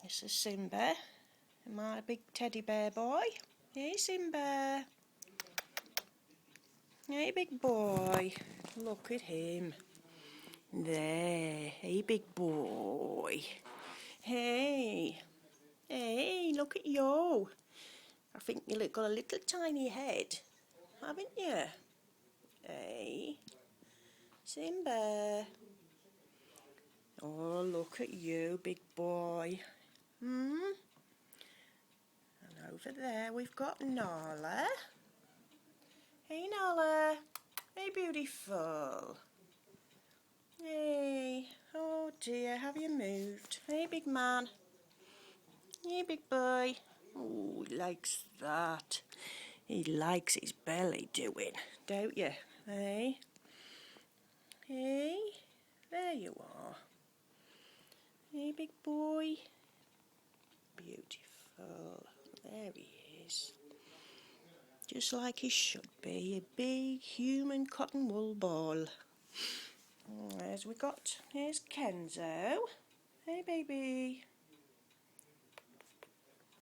This is Simba, my big teddy bear boy. Hey Simba. Hey big boy. Look at him. There. Hey big boy. Hey. Hey, look at you. I think you've got a little tiny head, haven't you? Hey. Simba. Oh, look at you, big boy. And over there we've got Nala. Hey Nala. Hey beautiful. Hey. Oh dear, have you moved? Hey big man. Hey big boy. Oh, he likes that. He likes his belly doing, don't you? Hey. Hey. There you are. Hey big boy. Beautiful. There he is. Just like he should be, a big human cotton wool ball. Here's Kenzo. Hey baby.